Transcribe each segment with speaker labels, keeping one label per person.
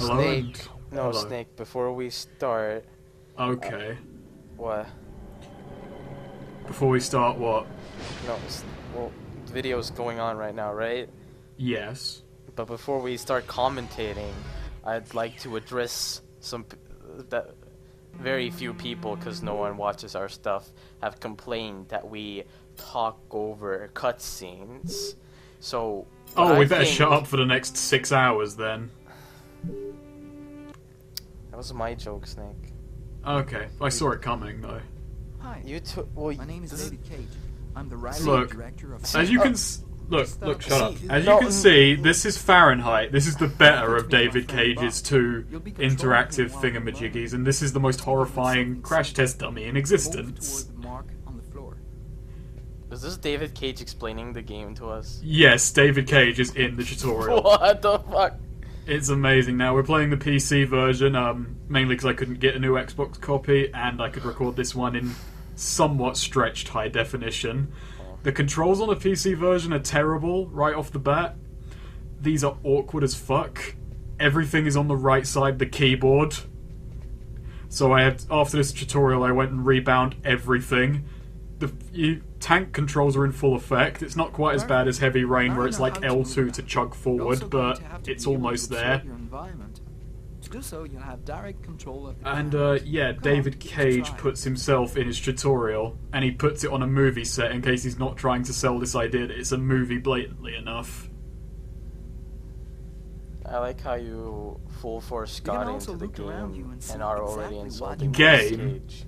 Speaker 1: Hello
Speaker 2: Snake.
Speaker 1: and...
Speaker 2: No,
Speaker 1: hello.
Speaker 2: Snake, before we start...
Speaker 1: Okay.
Speaker 2: What?
Speaker 1: Before we start, what?
Speaker 2: No, well, the video's going on right now, right?
Speaker 1: Yes.
Speaker 2: But before we start commentating, I'd like to address that very few people, because no one watches our stuff, have complained that we talk over cutscenes. So...
Speaker 1: Oh, we better shut up for the next 6 hours, then.
Speaker 2: That was my joke, Snake.
Speaker 1: Okay, I saw it coming, though.
Speaker 3: Hi.
Speaker 2: You took... Well,
Speaker 3: My name is David Cage. I'm the writer
Speaker 1: Look,
Speaker 3: and director of...
Speaker 1: As you can look, shut up.
Speaker 2: See,
Speaker 1: As
Speaker 2: no,
Speaker 1: you can see, this is Fahrenheit. This is the better of David Cage's two interactive thingamajiggies, and this is the most horrifying crash test dummy in existence.
Speaker 3: Toward the mark on the floor.
Speaker 2: is this David Cage explaining the game to us?
Speaker 1: Yes, David Cage is in the tutorial.
Speaker 2: What the fuck?
Speaker 1: It's amazing. Now, we're playing the PC version, mainly because I couldn't get a new Xbox copy, and I could record this one in somewhat stretched high definition. The controls on the PC version are terrible right off the bat. These are awkward as fuck. Everything is on the right side of the keyboard. So after this tutorial, I went and rebound everything. The tank controls are in full effect. It's not quite as bad as Heavy Rain, where it's like L2 to chug forward, but it's almost there.
Speaker 3: To do so, you'll have direct control of the
Speaker 1: And yeah, David Cage puts himself in his tutorial, and he puts it on a movie set in case he's not trying to sell this idea that it's a movie blatantly enough.
Speaker 2: I like how you full force got into the game and are already insulting
Speaker 1: Game?
Speaker 2: Cage.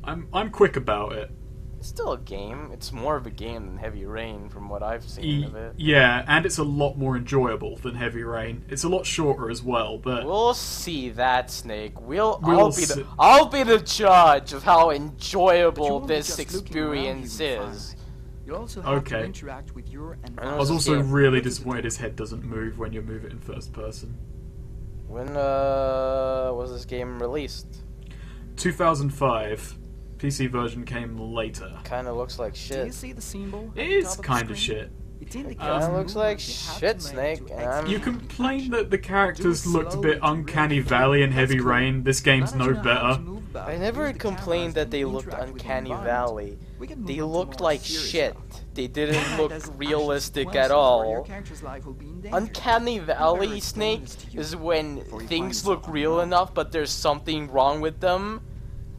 Speaker 1: I'm quick about it.
Speaker 2: It's still a game. It's more of a game than Heavy Rain from what I've seen of it.
Speaker 1: Yeah, and it's a lot more enjoyable than Heavy Rain. It's a lot shorter as well, but
Speaker 2: We'll see that, Snake.
Speaker 1: We'll
Speaker 2: I'll be the judge of how enjoyable this experience is.
Speaker 3: You'll also have
Speaker 1: Okay.
Speaker 3: to interact with your
Speaker 1: I was also really disappointed his head doesn't move when you move it in first person.
Speaker 2: When was this game released?
Speaker 1: 2005. PC version came later.
Speaker 2: Kinda looks like
Speaker 3: Do you
Speaker 2: shit.
Speaker 3: see the symbol?
Speaker 1: It
Speaker 3: at the
Speaker 1: is
Speaker 3: top of the
Speaker 1: kind of
Speaker 3: screen?
Speaker 1: shit.
Speaker 3: It indicates
Speaker 2: Kinda
Speaker 3: the
Speaker 2: looks like
Speaker 3: movement you have
Speaker 2: shit,
Speaker 3: to make
Speaker 2: Snake,
Speaker 3: to
Speaker 2: and
Speaker 3: execute
Speaker 1: You
Speaker 2: I'm-
Speaker 1: complained that the characters looked a bit Uncanny Valley in Heavy Rain. This game's no better.
Speaker 2: I never complained that they looked Uncanny Valley. They looked like shit. They didn't look realistic at all. Uncanny Valley, Snake, is when things look real enough but there's something wrong with them.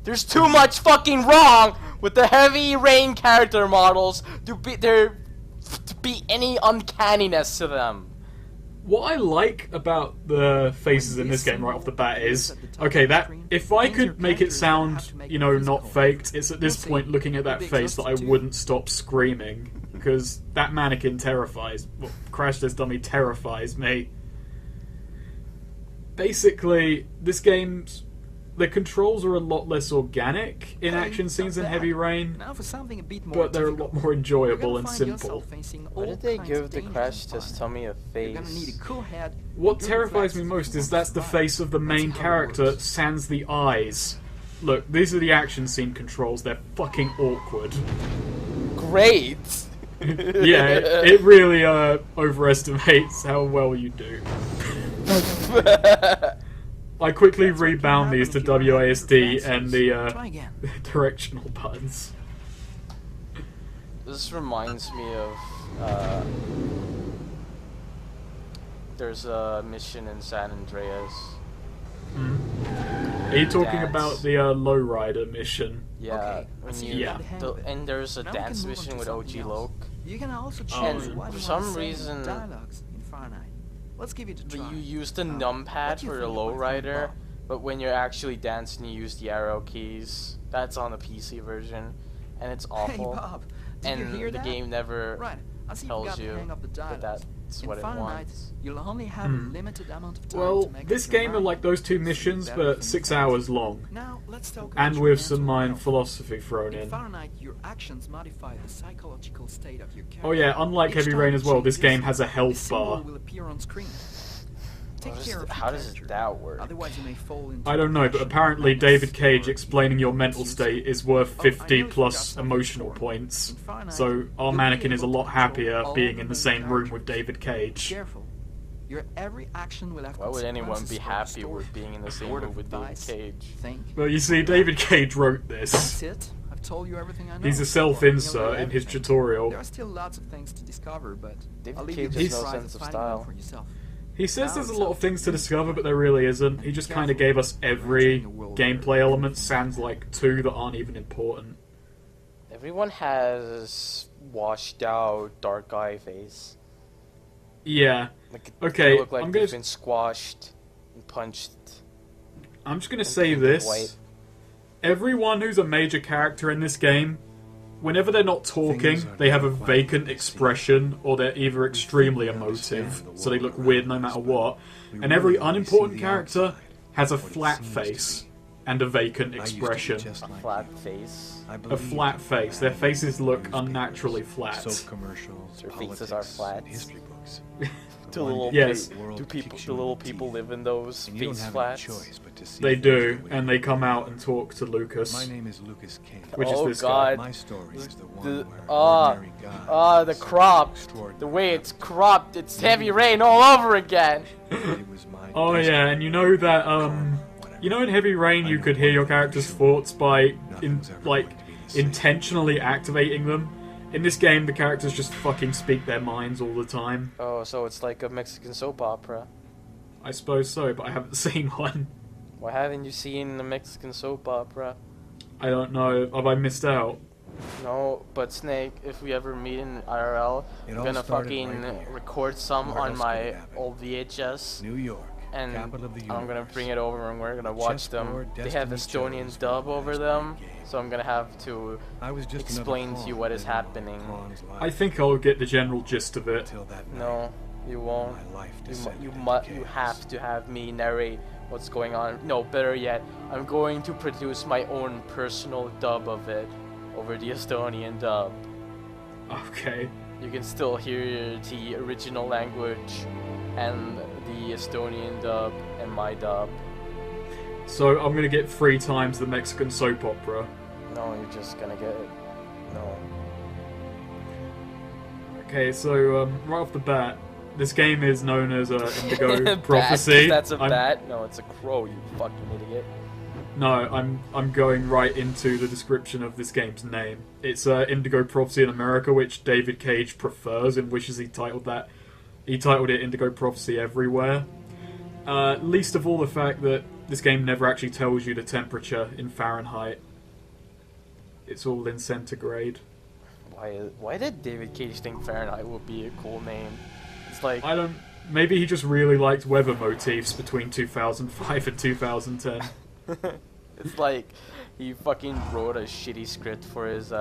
Speaker 2: There's too much fucking wrong with the Heavy Rain character models to be any uncanniness to them.
Speaker 1: What I like about the faces in this game right off the bat is, okay, that if I could make it sound, you know, not faked, it's at this point looking at that face that I wouldn't stop screaming, because that mannequin terrifies, well, Crash Test Dummy terrifies me. Basically, this game's the controls are a lot less organic in action scenes than Heavy Rain,
Speaker 3: Now for something a bit more
Speaker 1: but they're a lot more enjoyable and simple.
Speaker 2: Why did they give the Crash Test Dummy a
Speaker 3: You're gonna need a
Speaker 2: face?
Speaker 3: cool head.
Speaker 1: What
Speaker 3: good
Speaker 1: terrifies me
Speaker 3: reflexes,
Speaker 1: most is
Speaker 3: and
Speaker 1: that's the
Speaker 3: survive.
Speaker 1: face of the main
Speaker 3: That's how it
Speaker 1: character,
Speaker 3: works.
Speaker 1: sans the eyes. Look, these are the action scene controls, they're fucking awkward.
Speaker 2: Great!
Speaker 1: Yeah, it really overestimates how well you do. I quickly
Speaker 3: That's what can
Speaker 1: rebound
Speaker 3: happen
Speaker 1: these to
Speaker 3: if you don't have good
Speaker 1: WASD
Speaker 3: reflexes.
Speaker 1: and the
Speaker 3: Try again.
Speaker 1: directional buttons.
Speaker 2: This reminds me of, there's a mission in San Andreas.
Speaker 1: Are you talking
Speaker 2: Dance.
Speaker 1: about the Lowrider mission?
Speaker 2: Yeah,
Speaker 3: Okay,
Speaker 2: when
Speaker 3: so
Speaker 2: you,
Speaker 3: you
Speaker 1: Yeah.
Speaker 3: got the hang
Speaker 2: the-
Speaker 3: of it.
Speaker 2: and there's a
Speaker 3: Now we can
Speaker 2: dance
Speaker 3: move on
Speaker 2: mission
Speaker 3: to
Speaker 2: with
Speaker 3: something
Speaker 2: OG
Speaker 3: else.
Speaker 2: Loke.
Speaker 3: You can also
Speaker 1: Oh,
Speaker 3: change
Speaker 1: and
Speaker 3: what
Speaker 2: for
Speaker 3: you
Speaker 2: some
Speaker 3: want to say in
Speaker 2: reason-
Speaker 3: dialogues in Fahrenheit. Let's give it a
Speaker 2: But
Speaker 3: try.
Speaker 2: you use the
Speaker 3: What
Speaker 2: numpad
Speaker 3: do you
Speaker 2: for the
Speaker 3: think about
Speaker 2: lowrider,
Speaker 3: Bob?
Speaker 2: but when you're actually dancing, you use the arrow keys. That's on the PC version, and it's
Speaker 3: Hey
Speaker 2: awful.
Speaker 3: Bob, did
Speaker 2: And
Speaker 3: you hear
Speaker 2: the
Speaker 3: that?
Speaker 2: game never
Speaker 3: Right, I see you
Speaker 2: tells
Speaker 3: got the
Speaker 2: you
Speaker 3: hang of the
Speaker 2: that
Speaker 3: dialogues.
Speaker 2: that's
Speaker 3: In
Speaker 2: what it
Speaker 3: Fahrenheit,
Speaker 2: wants.
Speaker 3: you'll only have a limited amount of time
Speaker 1: Well,
Speaker 3: to make
Speaker 1: this
Speaker 3: up your
Speaker 1: game are
Speaker 3: mind.
Speaker 1: like those two missions, but 6 hours long.
Speaker 3: Now, let's talk about
Speaker 1: And
Speaker 3: your
Speaker 1: with some
Speaker 3: mental
Speaker 1: mind
Speaker 3: health.
Speaker 1: philosophy thrown
Speaker 3: In
Speaker 1: in.
Speaker 3: Fahrenheit, your actions modify the psychological state of your character.
Speaker 1: Oh yeah, unlike
Speaker 3: Each
Speaker 1: Heavy
Speaker 3: time
Speaker 1: Rain
Speaker 3: you
Speaker 1: as well, this
Speaker 3: change
Speaker 1: game has a
Speaker 3: this
Speaker 1: health
Speaker 3: symbol
Speaker 1: bar.
Speaker 3: will appear on screen. Take care of
Speaker 2: How
Speaker 3: your
Speaker 2: does
Speaker 3: character.
Speaker 2: that work?
Speaker 3: Otherwise you may fall into
Speaker 1: I don't know, but
Speaker 3: depression,
Speaker 1: apparently
Speaker 3: madness,
Speaker 1: David Cage
Speaker 3: or
Speaker 1: explaining your
Speaker 3: even
Speaker 1: mental
Speaker 3: suicide.
Speaker 1: state is worth
Speaker 3: Oh, I
Speaker 1: 50
Speaker 3: nearly
Speaker 1: plus
Speaker 3: forgot something
Speaker 1: emotional
Speaker 3: important.
Speaker 1: points.
Speaker 3: In Fahrenheit,
Speaker 1: So our
Speaker 3: you'll be
Speaker 1: mannequin is a
Speaker 3: able
Speaker 1: lot
Speaker 3: to control
Speaker 1: happier
Speaker 3: all
Speaker 1: being
Speaker 3: the
Speaker 1: in the
Speaker 3: main
Speaker 1: same room with
Speaker 3: characters.
Speaker 1: David
Speaker 3: Be
Speaker 1: Cage.
Speaker 3: careful. Your every action will have
Speaker 2: Why would anyone
Speaker 3: consequences
Speaker 2: be
Speaker 3: for the
Speaker 2: happy
Speaker 3: story.
Speaker 2: with being in the
Speaker 3: A
Speaker 2: same
Speaker 3: word
Speaker 2: room
Speaker 3: of
Speaker 2: with David
Speaker 3: advice,
Speaker 2: Cage?
Speaker 3: Think.
Speaker 1: Well, you see, David Cage wrote this.
Speaker 3: That's it. I've told you everything I know.
Speaker 1: He's a
Speaker 3: Or
Speaker 1: self-insert
Speaker 3: nearly
Speaker 1: in his
Speaker 3: everything.
Speaker 1: tutorial.
Speaker 3: There are still lots of things to discover, but
Speaker 2: David
Speaker 3: I'll leave
Speaker 2: Cage
Speaker 3: you
Speaker 2: has
Speaker 3: to
Speaker 2: no
Speaker 3: try
Speaker 2: sense of
Speaker 3: finding them
Speaker 2: style.
Speaker 3: for yourself.
Speaker 1: He says
Speaker 3: Now
Speaker 1: there's a
Speaker 3: it's
Speaker 1: lot
Speaker 3: up
Speaker 1: of
Speaker 3: to
Speaker 1: things to
Speaker 3: you.
Speaker 1: discover, but there really isn't. He just kind of gave us every gameplay element, sans like 2 that aren't even important.
Speaker 2: Everyone has washed out dark eye face.
Speaker 1: Yeah.
Speaker 2: Like,
Speaker 1: Okay,
Speaker 2: they look like
Speaker 1: I'm
Speaker 2: they've
Speaker 1: gonna-
Speaker 2: been squashed and punched.
Speaker 1: I'm just gonna
Speaker 2: and
Speaker 1: say
Speaker 2: painted
Speaker 1: this.
Speaker 2: white.
Speaker 1: Everyone who's a major character in this game, whenever they're not talking, they have a vacant expression, or they're either extremely emotive, so they look weird no matter what. And every unimportant character has a flat face and a vacant expression.
Speaker 2: A flat face.
Speaker 1: A flat face. Their faces look unnaturally flat.
Speaker 2: Their faces are flat. Do
Speaker 1: Yes.
Speaker 2: little people live in those face flats?
Speaker 1: They do, and they come out and talk to Lucas.
Speaker 4: My name is Lucas King.
Speaker 1: Which is
Speaker 2: Oh
Speaker 1: this
Speaker 2: God!
Speaker 4: My story is the one
Speaker 2: The
Speaker 4: where ordinary God
Speaker 2: the crop, the way it's cropped, it's Heavy Rain all over again.
Speaker 4: It was my
Speaker 1: Oh yeah, and you know that you know in Heavy Rain you could hear your character's thoughts by intentionally activating them. In this game, the characters just fucking speak their minds all the time.
Speaker 2: Oh, so it's like a Mexican soap opera.
Speaker 1: I suppose so, but I haven't seen one.
Speaker 2: Why haven't you seen the Mexican soap opera?
Speaker 1: I don't know. Have I missed out?
Speaker 2: No, but Snake, if we ever meet in IRL,
Speaker 4: It
Speaker 2: I'm
Speaker 4: all
Speaker 2: gonna
Speaker 4: started
Speaker 2: fucking
Speaker 4: right here.
Speaker 2: record some
Speaker 4: Where
Speaker 2: on
Speaker 4: else
Speaker 2: my
Speaker 4: could it happen?
Speaker 2: old VHS,
Speaker 4: New York,
Speaker 2: and
Speaker 4: capital of the
Speaker 2: I'm gonna
Speaker 4: universe.
Speaker 2: bring it over and we're gonna watch them.
Speaker 4: Chessboard,
Speaker 2: They have
Speaker 4: Destiny
Speaker 2: Estonian
Speaker 4: chose
Speaker 2: dub
Speaker 4: for the
Speaker 2: over
Speaker 4: last
Speaker 2: them,
Speaker 4: big game.
Speaker 2: so I'm gonna have to
Speaker 4: I was just
Speaker 2: explain
Speaker 4: another
Speaker 2: to you
Speaker 4: pawn
Speaker 2: what is
Speaker 4: in one
Speaker 2: happening.
Speaker 4: pawn's life.
Speaker 1: I think I'll get the general gist of it.
Speaker 4: Until that night,
Speaker 2: No, you won't.
Speaker 4: my life
Speaker 2: You
Speaker 4: descended
Speaker 2: you
Speaker 4: into
Speaker 2: you
Speaker 4: chaos.
Speaker 2: have to have me narrate what's going on. No, better yet, I'm going to produce my own personal dub of it over the Estonian dub.
Speaker 1: Okay.
Speaker 2: You can still hear the original language and the Estonian dub and my dub.
Speaker 1: So I'm gonna get 3 times the Mexican soap opera.
Speaker 2: No, you're just gonna get it. No.
Speaker 1: Okay, so right off the bat, this game is known as Indigo
Speaker 2: Bat,
Speaker 1: Prophecy.
Speaker 2: That's a
Speaker 1: I'm-
Speaker 2: bat? No, it's a crow, you fucking idiot.
Speaker 1: No, I'm going right into the description of this game's name. It's Indigo Prophecy in America, which David Cage prefers and wishes he titled that. He titled it Indigo Prophecy everywhere. Least of all the fact that this game never actually tells you the temperature in Fahrenheit. It's all in centigrade.
Speaker 2: Why did David Cage think Fahrenheit would be a cool name? It's like
Speaker 1: I don't. Maybe he just really liked weather motifs between 2005 and 2010.
Speaker 2: it's like he fucking wrote a shitty script for his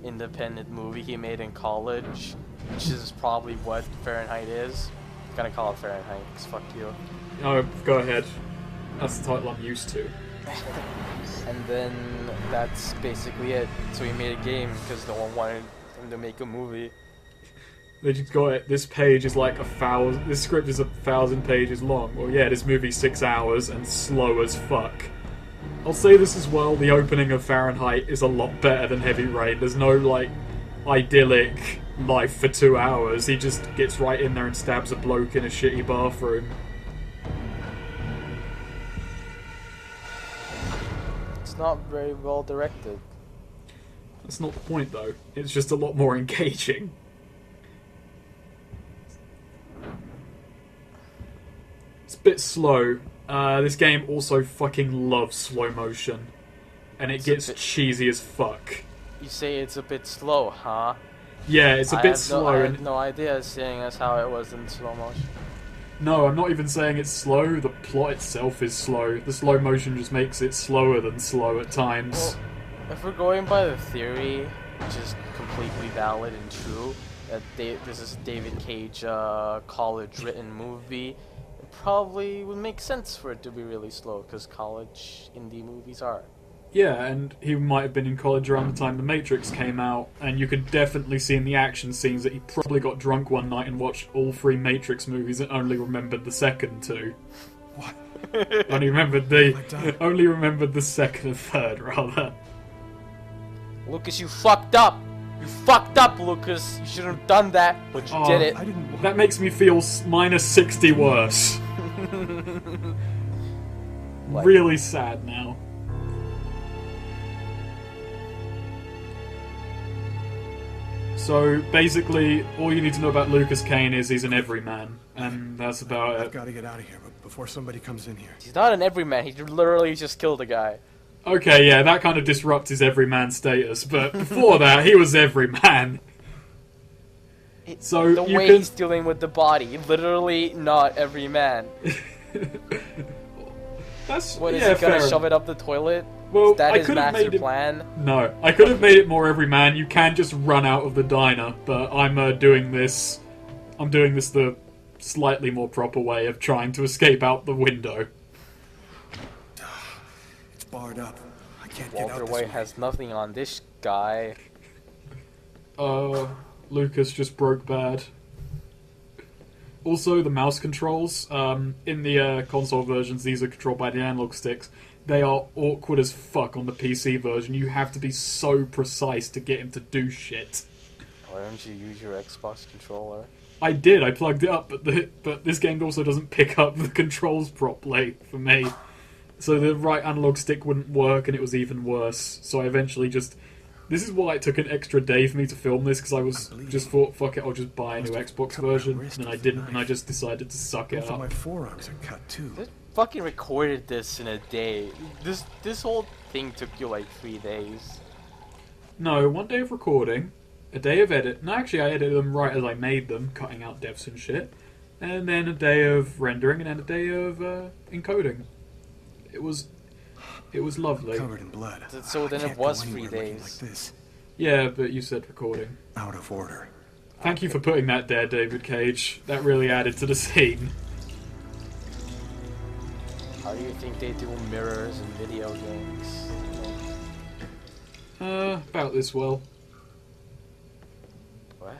Speaker 2: independent movie he made in college, which is probably what Fahrenheit is. I'm gonna call it Fahrenheit, 'cause fuck you.
Speaker 1: Oh, go ahead. That's the title I'm used to.
Speaker 2: And then that's basically it. So he made a game because no one wanted him to make a movie.
Speaker 1: They just got it. This page is like 1,000. This script is 1,000 pages long. Well, yeah, this movie's 6 hours and slow as fuck. I'll say this as well. The opening of Fahrenheit is a lot better than Heavy Rain. There's no like idyllic life for 2 hours. He just gets right in there and stabs a bloke in a shitty bathroom.
Speaker 2: It's not very well directed.
Speaker 1: That's not the point, though. It's just a lot more engaging. It's a bit slow. This game also fucking loves slow motion. And it
Speaker 2: It's
Speaker 1: gets
Speaker 2: a bit-
Speaker 1: cheesy as fuck.
Speaker 2: You say it's a bit slow, huh?
Speaker 1: Yeah, it's a
Speaker 2: I
Speaker 1: bit
Speaker 2: have
Speaker 1: slow.
Speaker 2: I
Speaker 1: and
Speaker 2: had no idea seeing as how it was in slow motion.
Speaker 1: No, I'm not even saying it's slow. The plot itself is slow. The slow motion just makes it slower than slow at times.
Speaker 2: Well, if we're going by the theory, which is completely valid and true, that this is a David Cage college-written movie, it probably would make sense for it to be really slow, because college indie movies are.
Speaker 1: Yeah, and he might have been in college around the time The Matrix came out, and you could definitely see in the action scenes that he probably got drunk one night and watched all 3 Matrix movies and only remembered the second 2.
Speaker 4: What?
Speaker 1: Only remembered the second and third, rather.
Speaker 2: Lucas, you fucked up! You fucked up, Lucas. You shouldn't have done that, but you did it.
Speaker 4: I didn't want
Speaker 1: That makes me feel minus 60 worse.
Speaker 2: Like-
Speaker 1: Really sad now. So basically, all you need to know about Lucas Kane is he's an everyman, and that's about
Speaker 4: I've
Speaker 1: it.
Speaker 4: got to get out of here, but before somebody comes in here.
Speaker 2: He's not an everyman. He literally just killed a guy.
Speaker 1: Okay, yeah, that kind of disrupts his everyman status, but before that, he was everyman. So
Speaker 2: The
Speaker 1: you
Speaker 2: way
Speaker 1: can...
Speaker 2: he's dealing with the body, literally not every man.
Speaker 1: That's
Speaker 2: What is
Speaker 1: yeah,
Speaker 2: he gonna
Speaker 1: fair
Speaker 2: shove it up the toilet?
Speaker 1: Well,
Speaker 2: Is that
Speaker 1: I
Speaker 2: his
Speaker 1: could have
Speaker 2: master
Speaker 1: made it.
Speaker 2: plan?
Speaker 1: No, I could have made it more everyman. You can just run out of the diner, but I'm doing this. I'm doing this the slightly more proper way of trying to escape out the window.
Speaker 4: It's barred up. I can't get
Speaker 2: Walter
Speaker 4: out this
Speaker 2: White
Speaker 4: way.
Speaker 2: has nothing on this guy.
Speaker 1: Lucas just broke bad. Also, the mouse controls. In the console versions, these are controlled by the analog sticks. They are awkward as fuck on the PC version. You have to be so precise to get him to do shit.
Speaker 2: Why don't you use your Xbox controller?
Speaker 1: I did. I plugged it up, but this game also doesn't pick up the controls properly for me. So the right analog stick wouldn't work, and it was even worse. So I eventually just... This is why it took an extra day for me to film this, because just thought, fuck it, I'll just buy a new Xbox
Speaker 4: cut my
Speaker 1: version,
Speaker 4: wrist
Speaker 1: and I
Speaker 4: with
Speaker 1: didn't,
Speaker 4: the
Speaker 1: and I
Speaker 4: knife.
Speaker 1: just decided to suck it
Speaker 4: Both of my
Speaker 1: up.
Speaker 4: forearms are cut too.
Speaker 2: Just fucking recorded this in a day. This whole thing took you like 3 days.
Speaker 1: No, 1 day of recording, a day of edit. No, actually, I edited them right as I made them, cutting out devs and shit. And then a day of rendering, and then a day of encoding. It was lovely.
Speaker 4: Covered in blood.
Speaker 2: So then
Speaker 4: I
Speaker 2: it
Speaker 4: can't
Speaker 2: was
Speaker 4: go
Speaker 2: 3
Speaker 4: anywhere looking
Speaker 2: days.
Speaker 4: Like this.
Speaker 1: Yeah, but you said recording.
Speaker 4: Out of order.
Speaker 1: Thank you for putting that there, David Cage. That really added to the scene.
Speaker 2: How do you think they do mirrors in video games?
Speaker 1: About this well.
Speaker 2: What?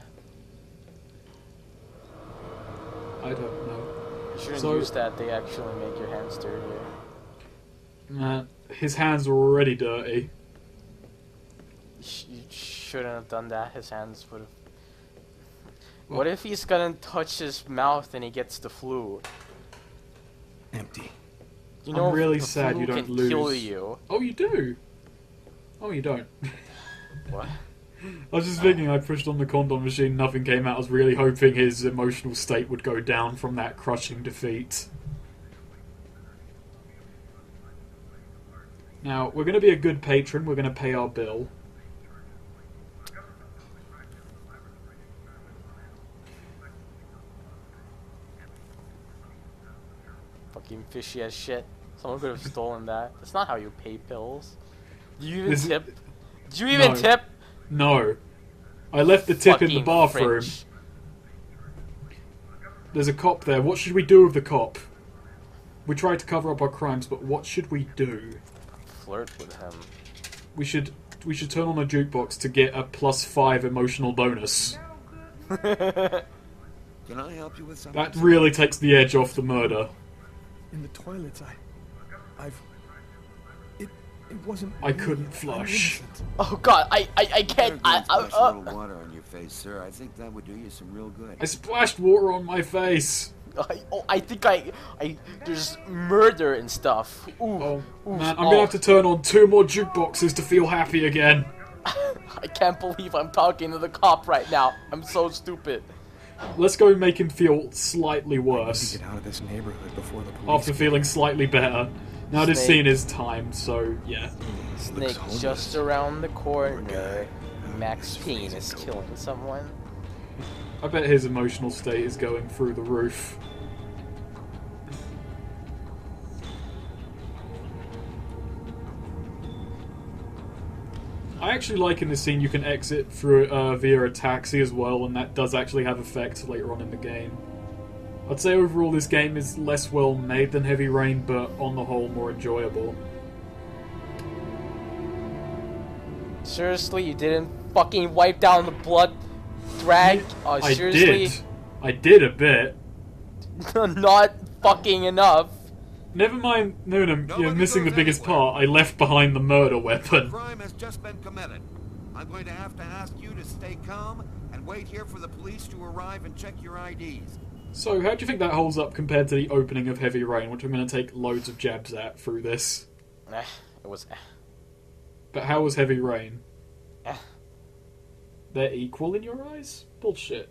Speaker 1: I don't know.
Speaker 2: You shouldn't
Speaker 1: So-
Speaker 2: use that. They actually make your hands dirtier.
Speaker 1: His hands were already dirty.
Speaker 2: You shouldn't have done that. His hands would have. What if he's gonna touch his mouth and he gets the flu?
Speaker 4: Empty.
Speaker 2: You
Speaker 1: I'm
Speaker 2: know,
Speaker 1: really
Speaker 2: the
Speaker 1: sad
Speaker 2: flu
Speaker 1: you don't
Speaker 2: can
Speaker 1: lose.
Speaker 2: kill you.
Speaker 1: Oh, you do? Oh, you don't.
Speaker 2: What?
Speaker 1: I was just thinking I pushed on the condom machine, nothing came out. I was really hoping his emotional state would go down from that crushing defeat. Now, we're going to be a good patron, we're going to pay our bill.
Speaker 2: Fucking fishy as shit. Someone could have stolen that. That's not how you pay pills. Do you even
Speaker 1: This-
Speaker 2: tip? Did you even
Speaker 1: No.
Speaker 2: tip?
Speaker 1: No. I left the tip in the
Speaker 2: Fucking
Speaker 1: bathroom.
Speaker 2: French.
Speaker 1: There's a cop there. What should we do with the cop? We tried to cover up our crimes, but what should we do?
Speaker 2: Flirt with him.
Speaker 1: We should turn on a jukebox to get a +5 emotional bonus.
Speaker 5: Can I help you with something?
Speaker 1: That really takes the edge off the murder.
Speaker 4: In the toilets, it wasn't.
Speaker 1: I
Speaker 4: me.
Speaker 1: couldn't
Speaker 4: I'm
Speaker 1: flush.
Speaker 4: innocent.
Speaker 2: Oh god, I can't.
Speaker 5: Better go and splash a little water on your face, sir. I think that would do you some real good.
Speaker 1: I splashed water on my face.
Speaker 2: I think there's murder and stuff. Ooh,
Speaker 1: Oh,
Speaker 2: ooh,
Speaker 1: man, I'm gonna have to turn on 2 more jukeboxes to feel happy again.
Speaker 2: I can't believe I'm talking to the cop right now. I'm so stupid.
Speaker 1: Let's go make him feel slightly
Speaker 4: I need
Speaker 1: worse.
Speaker 4: to get out of this neighborhood before the police.
Speaker 1: After feeling slightly better. Now this
Speaker 2: Snake.
Speaker 1: scene is timed, so yeah.
Speaker 2: Snake
Speaker 4: homeless.
Speaker 2: just around the corner.
Speaker 4: guy.
Speaker 2: Max Payne is killing someone.
Speaker 1: I bet his emotional state is going through the roof. I actually like in this scene you can exit through via a taxi as well, and that does actually have effect later on in the game. I'd say overall this game is less well made than Heavy Rain, but on the whole more enjoyable.
Speaker 2: Seriously, you didn't fucking wipe down the blood drag? Oh, seriously?
Speaker 1: I did a bit.
Speaker 2: Not fucking enough.
Speaker 1: Never mind, Noonam, you're
Speaker 5: Nobody
Speaker 1: missing the
Speaker 5: goes
Speaker 1: biggest
Speaker 5: anywhere.
Speaker 1: part. I left behind the murder
Speaker 5: A
Speaker 1: weapon.
Speaker 5: crime has just been committed. I'm going to have to ask you to stay calm and wait here for the police to arrive and check your IDs.
Speaker 1: So, how do you think that holds up compared to the opening of Heavy Rain, which I'm going to take loads of jabs at through this?
Speaker 2: It was.
Speaker 1: But how was Heavy Rain?
Speaker 2: Eh.
Speaker 1: They're equal in your eyes? Bullshit.